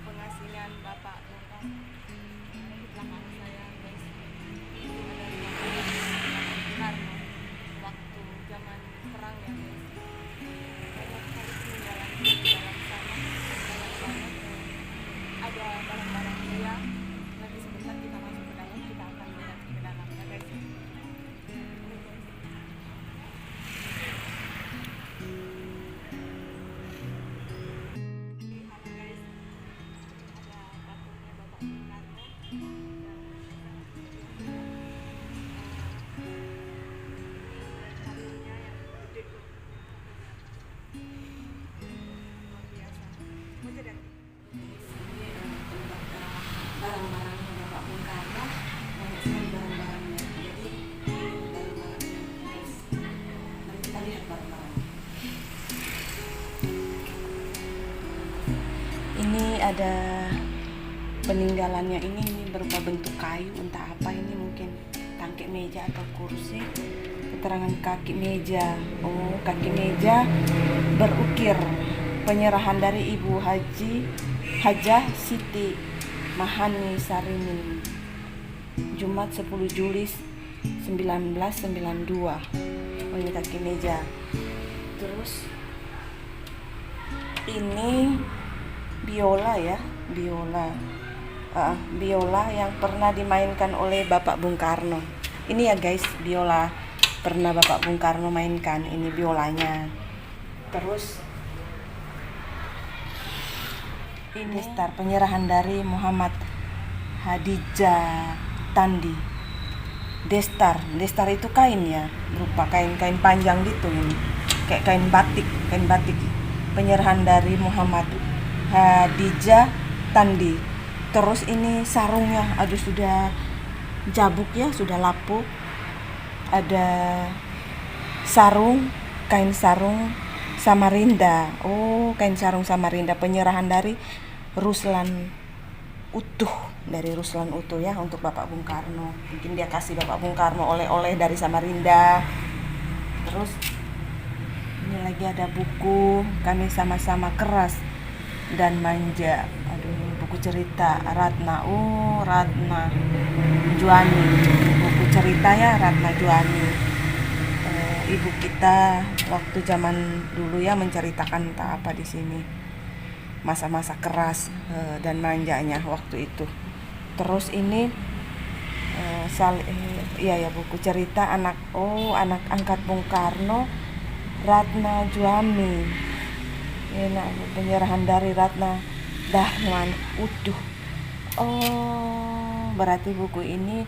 pengasingan Bapak Bung Karno. Di belakang saya guys, ada Bapak Bung Karno waktu zaman perang ya guys. Banyak sekali peninggalan di dalam sana, banyak banget. Ada barang-barang dia. Nanti sebentar kita masuk ke dalam, kita akan lihat ke dalamnya guys. Ini guys. Halo guys, ada patungnya Bapak Bung Karno dan patungnya yang gede tuh, luar biasa. Mau jadi Barang-barangnya Bapak Bung Karno, banyak sekali barang-barangnya. Jadi barang-barangnya guys, mari kita lihat barang-barangnya. Ini ada peninggalannya, ini berupa bentuk kayu, entah apa ini, mungkin tangkek meja atau kursi. Keterangan kaki meja, oh kaki meja berukir, penyerahan dari Ibu Hajah Siti Mahani Sarini, Jumat 10 Juli 1992. Oh ini kaki meja. Terus ini biola ya, biola yang pernah dimainkan oleh Bapak Bung Karno. Ini ya guys, biola pernah Bapak Bung Karno mainkan, ini biolanya. Terus ini Destar, penyerahan dari Muhammad Hadijah Tandi. Destar itu kain ya, berupa kain panjang gitu ini, kayak kain batik. Penyerahan dari Muhammad Hadijah Tandi. Terus ini sarungnya, aduh sudah jabuk ya, sudah lapuk. Ada kain sarung Samarinda. Oh, kain sarung Samarinda, penyerahan dari Ruslan Utuh ya, untuk Bapak Bung Karno. Mungkin dia kasih Bapak Bung Karno oleh-oleh dari Samarinda. Terus ini lagi ada buku Kami Sama-sama Keras dan Manja. Aduh, buku cerita Ratna. Oh, Ratna Juani. Buku cerita ya, Ratna Juani. Ibu kita waktu zaman dulu ya menceritakan entah apa di sini. Masa-masa keras dan manjanya waktu itu. Terus ini buku cerita anak angkat Bung Karno, Ratna Juami. Ini penyerahan dari Ratna Dahlan Utuh. Oh, berarti buku ini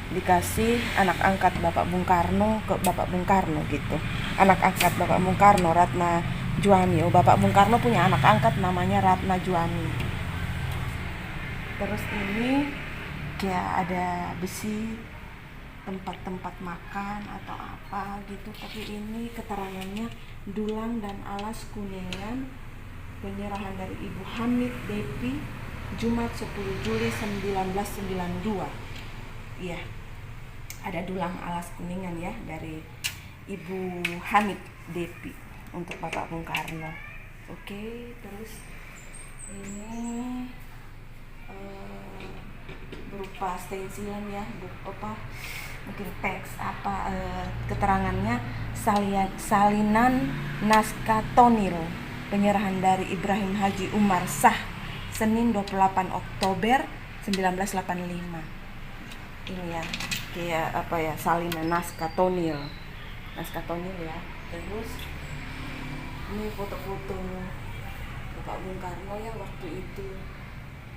dikasih anak angkat Bapak Bung Karno ke Bapak Bung Karno gitu. Anak angkat Bapak Bung Karno, Ratna Juami. Oh, Bapak Bung Karno punya anak angkat namanya Ratna Juami. Terus ini ya ada besi, tempat-tempat makan atau apa gitu, tapi ini keterangannya dulang dan alas kuningan, penyerahan dari Ibu Hamid Depi, Jumat 10 Juli 1992. Iya, ada dulang alas kuningan ya dari Ibu Hamid Depi untuk Bapak Bung Karno. Oke, terus ini berupa stensilan ya, mungkin teks keterangannya salinan naskah tonil, penyerahan dari Ibrahim Haji Umar Shah, Senin 28 Oktober 1985. Ini ya, kayak salinan naskah tonil ya. Terus ini foto-foto Bapak Bung Karno ya waktu itu.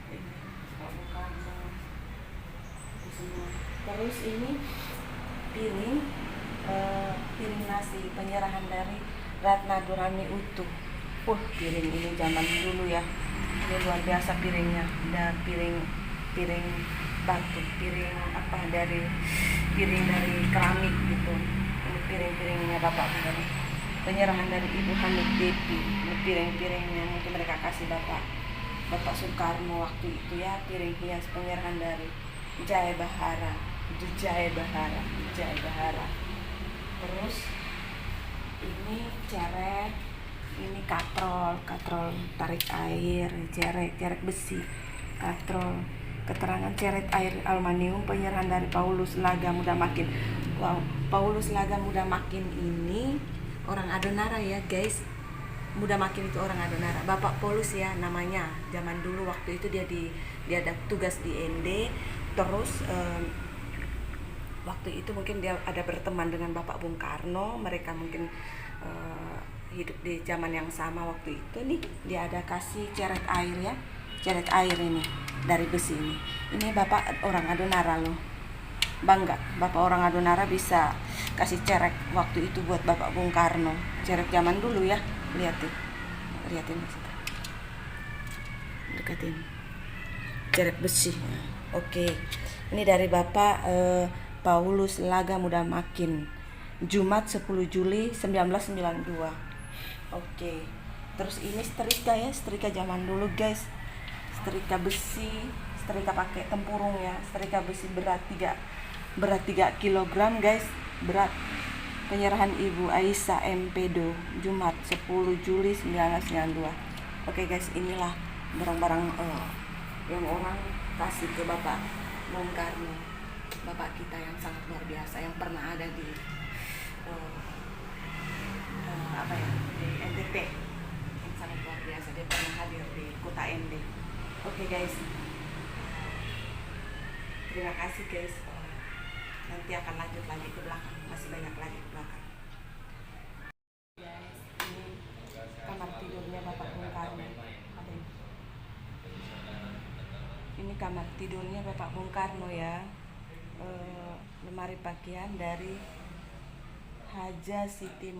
Ini Bapak Bung Karno itu semua. Terus ini piring nasi, penyerahan dari Ratna Durami Utuh. Piring ini zaman dulu ya, ini luar biasa piringnya. Ada piring batu, dari keramik gitu. Ini piring-piringnya Bapak Bung Karno. Penyerahan dari Ibu Hamid Depi. Ini piring-piringnya mungkin mereka kasih Bapak Soekarno waktu itu ya, piring hias, penyerahan dari Jaya Bahara. Terus ini ceret Ini katrol tarik air, cerek besi, katrol. Keterangan ceret air aluminium, penyerahan dari Paulus Laga Muda Makin. Wow, Paulus Laga Muda Makin ini orang Adonara ya guys. Muda Makin itu orang Adonara. Bapak Paulus ya namanya. Zaman dulu waktu itu dia ada tugas di ND. Terus waktu itu mungkin dia ada berteman dengan Bapak Bung Karno. Mereka mungkin hidup di zaman yang sama waktu itu nih. Dia ada kasih ceret air ya, ceret air ini dari besi ini Bapak orang Adonara loh, bangga Bapak orang Adonara bisa kasih ceret waktu itu buat Bapak Bung Karno. Ceret zaman dulu ya, liatin dekatin ceret besi. Oke, ini dari Bapak Paulus Laga Muda Makin, Jumat 10 Juli 1992. Oke, terus ini setrika zaman dulu guys, setrika besi, setrika pakai tempurung ya, setrika besi berat 3 kilogram guys, berat. Penyerahan Ibu Aisyah M. Pedo, Jumat 10 Juli 1992. Oke guys, inilah barang-barang yang orang kasih ke Bapak Bung Karno, Bapak kita yang sangat luar biasa, yang pernah ada di di NTT, yang sangat luar biasa. Dia pernah hadir di kota ND. Oke guys, terima kasih guys. Nanti akan lanjut lagi ke belakang, masih banyak lagi ke belakang guys. Ini kamar tidurnya Bapak Bung Karno. Ini kamar tidurnya Bapak Bung Karno ya. Lemari pakaian dari Haja Siti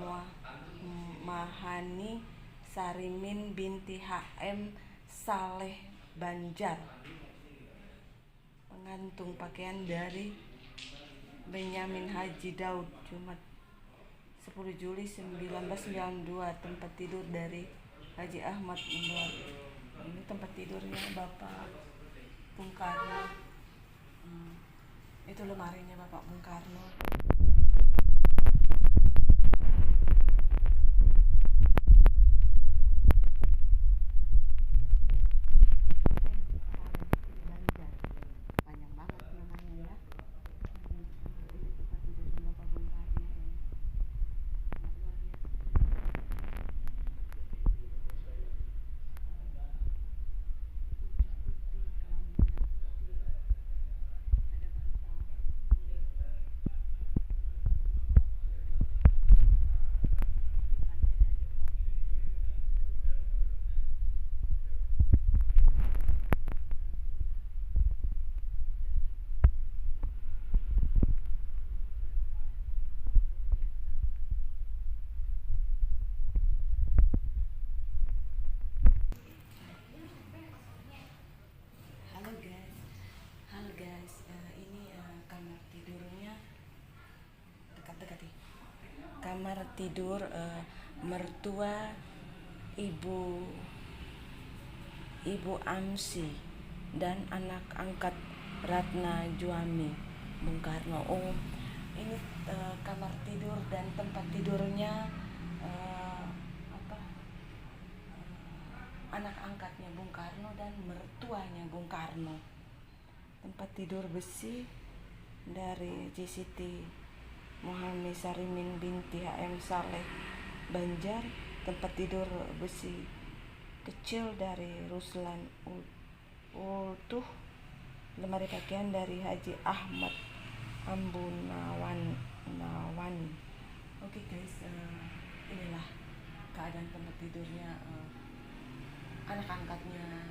Mahani Sarimin binti HM Saleh Banjar. Pengantung pakaian dari Benyamin Haji Daud, Jumat 10 Juli 1992. Tempat tidur dari Haji Ahmad Umar. Ini tempat tidurnya Bapak Bung Karno. Itu lemarinya Bapak Bung Karno. Panjang banget namanya ya. Ini tempat tidurnya Bapak Bung Karno yang sangat luar biasa. Putih, kelambunya putih, ada bantal kuning. Halo guys, ini kamar tidurnya, dekat-dekat nih. Kamar tidur mertua Ibu Amsi dan anak angkat Ratna Juami Bung Karno. Oh, ini kamar tidur dan tempat tidurnya anak angkatnya Bung Karno dan mertuanya Bung Karno. Tempat tidur besi dari JCT Muhammad Sarimin binti HM Saleh Banjar. Tempat tidur besi kecil dari Ruslan Utuh. Lemari pakaian dari Haji Ahmad Ambunawan. Oke guys, inilah keadaan tempat tidurnya anak angkatnya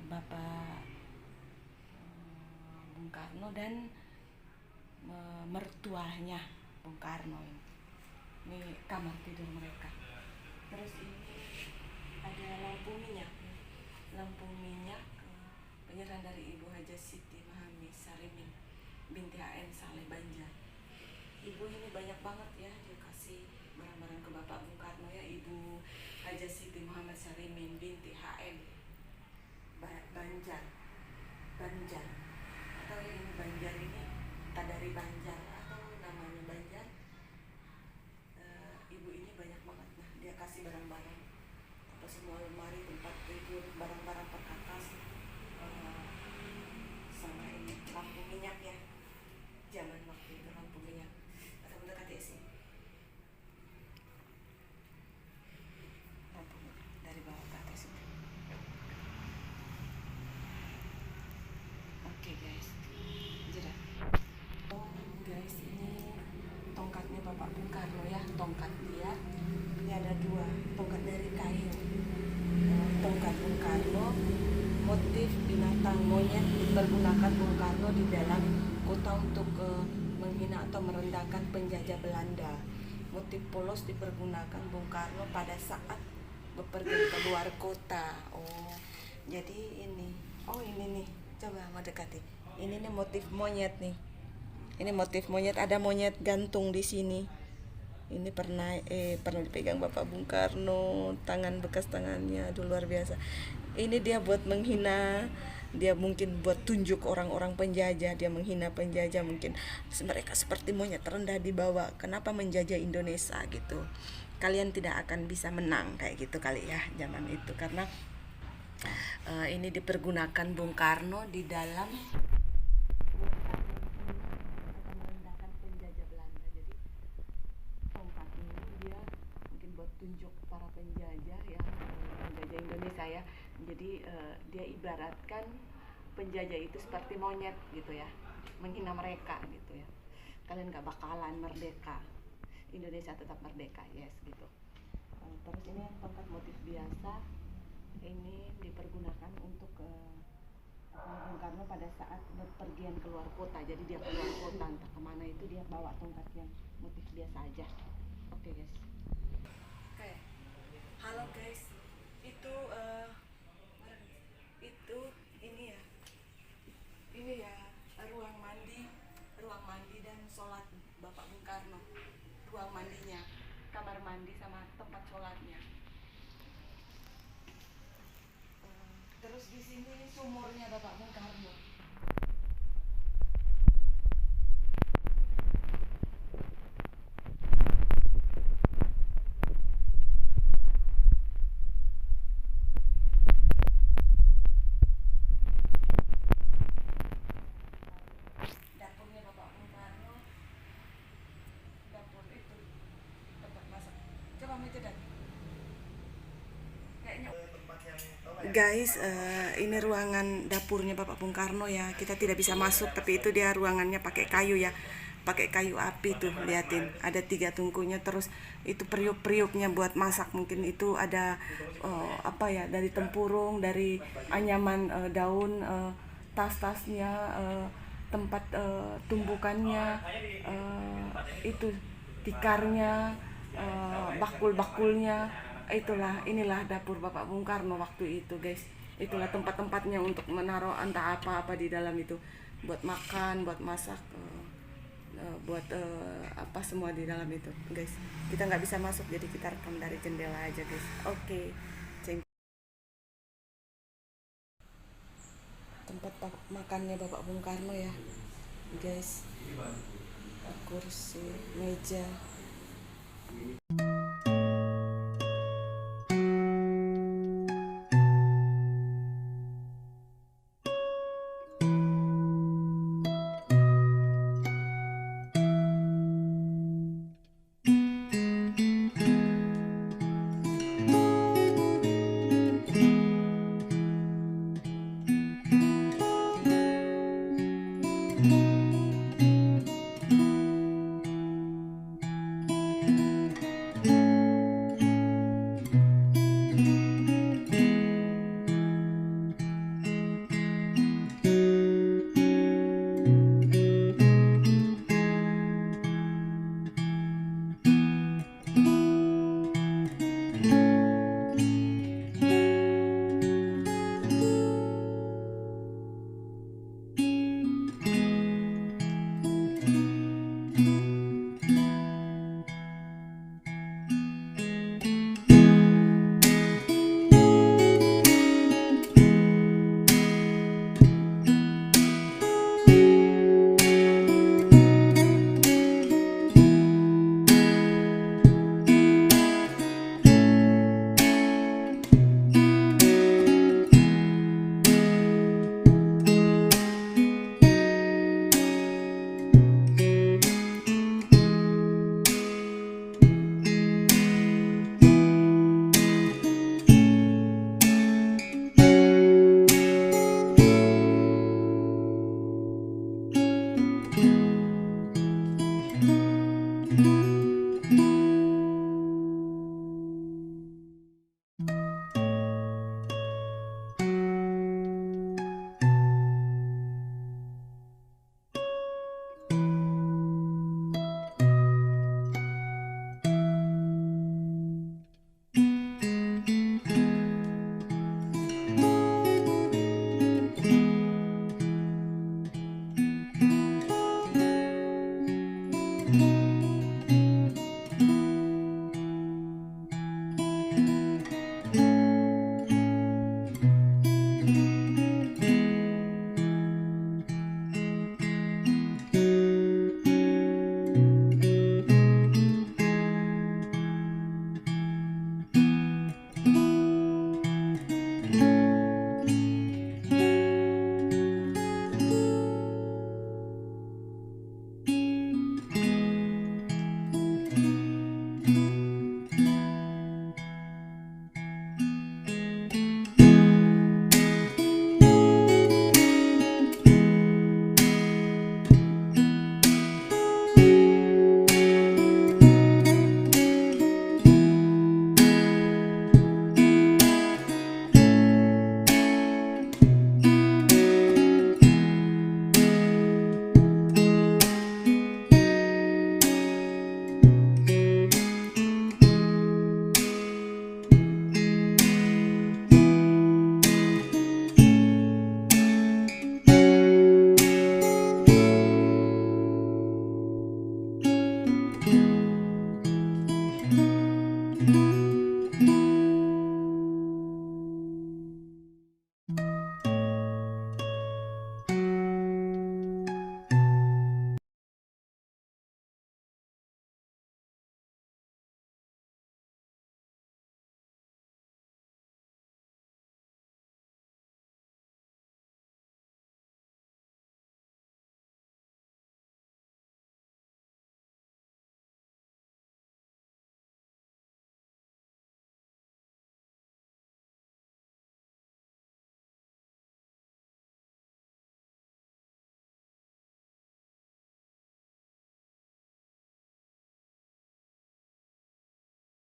Bapak Bung Karno dan mertuanya Bung Karno. Ini kamar tidur mereka. Terus ini ada lampu minyak penyerahan dari Ibu Haja Siti Mahami Sarimin binti HM Saleh Banjar. Ibu ini banyak banget ya dia kasih barang-barang ke Bapak Bung Karno ya. Ibu Haja Siti Muhammad Sarimin binti HM Banjar atau ini Banjar ini tak dari Banjar atau namanya Banjar. Ibu ini banyak banget, nah dia kasih semua lemari, tempat tidur, barang-barang perkakas, sama ini lampu minyak ya, zaman waktu itu lampu minyak. Atau mendekati sih lampu minyak dari bawah ke atas itu. Oke guys, jeda. Oh guys, ini tongkatnya Bapak Bung Karno ya, tongkat dia. Ini ada dua, tongkat dari kayu. Tongkat Bung Karno, motif binatang monyet dipergunakan Bung Karno di dalam kota untuk menghina atau merendahkan penjajah Belanda. Motif polos dipergunakan Bung Karno pada saat bepergian keluar kota. Oh, jadi ini. Oh, ini nih. Coba mau dekati. Ini nih motif monyet nih. Ini motif monyet, ada monyet gantung di sini. Ini pernah dipegang Bapak Bung Karno, tangan bekas tangannya, aduh luar biasa. Ini dia buat menghina, dia mungkin buat tunjuk orang-orang penjajah, dia menghina penjajah, mungkin mereka seperti monyet rendah di bawah. Kenapa menjajah Indonesia gitu? Kalian tidak akan bisa menang kayak gitu kali ya zaman itu, karena ini dipergunakan Bung Karno di dalam merendahkan penjajah Belanda. Jadi tongkat ini dia mungkin buat tunjuk para penjajah ya, penjajah Indonesia ya. Jadi dia ibaratkan penjajah itu seperti monyet gitu ya, menghina mereka gitu ya. Kalian gak bakalan merdeka, Indonesia tetap merdeka, yes gitu. Terus ini tongkat motif biasa, ini dipergunakan untuk Bung Karno pada saat berpergian keluar kota. Jadi dia keluar kota entah kemana itu, dia bawa tongkat yang motif biasa aja. Oke guys. Oke. Halo guys. Itu ini ya ruang mandi dan sholat Bapak Bung Karno. Ruang mandinya, kamar mandi sama tempat sholatnya. Terus di sini sumurnya Bapak Bung Karno. Dapurnya Bapak Bung Karno. Dapur itu tempat masak. Coba mau jeda. Kayaknya guys, ini ruangan dapurnya Bapak Bung Karno ya. Kita tidak bisa masuk, tapi itu dia ruangannya pakai kayu ya, pakai kayu api tuh, liatin. Ada 3 tungkunya, terus itu periuk-periuknya buat masak. Mungkin itu ada apa ya, dari tempurung, dari anyaman daun, tas-tasnya, tempat tumbukannya, itu tikarnya, bakul-bakulnya. Inilah dapur Bapak Bung Karno waktu itu guys. Itulah tempat-tempatnya untuk menaruh entah apa-apa di dalam itu, buat makan, buat masak, buat apa semua di dalam itu guys. Kita nggak bisa masuk, jadi kita rekam dari jendela aja guys. Oke. Tempat makannya Bapak Bung Karno ya guys, kursi, meja.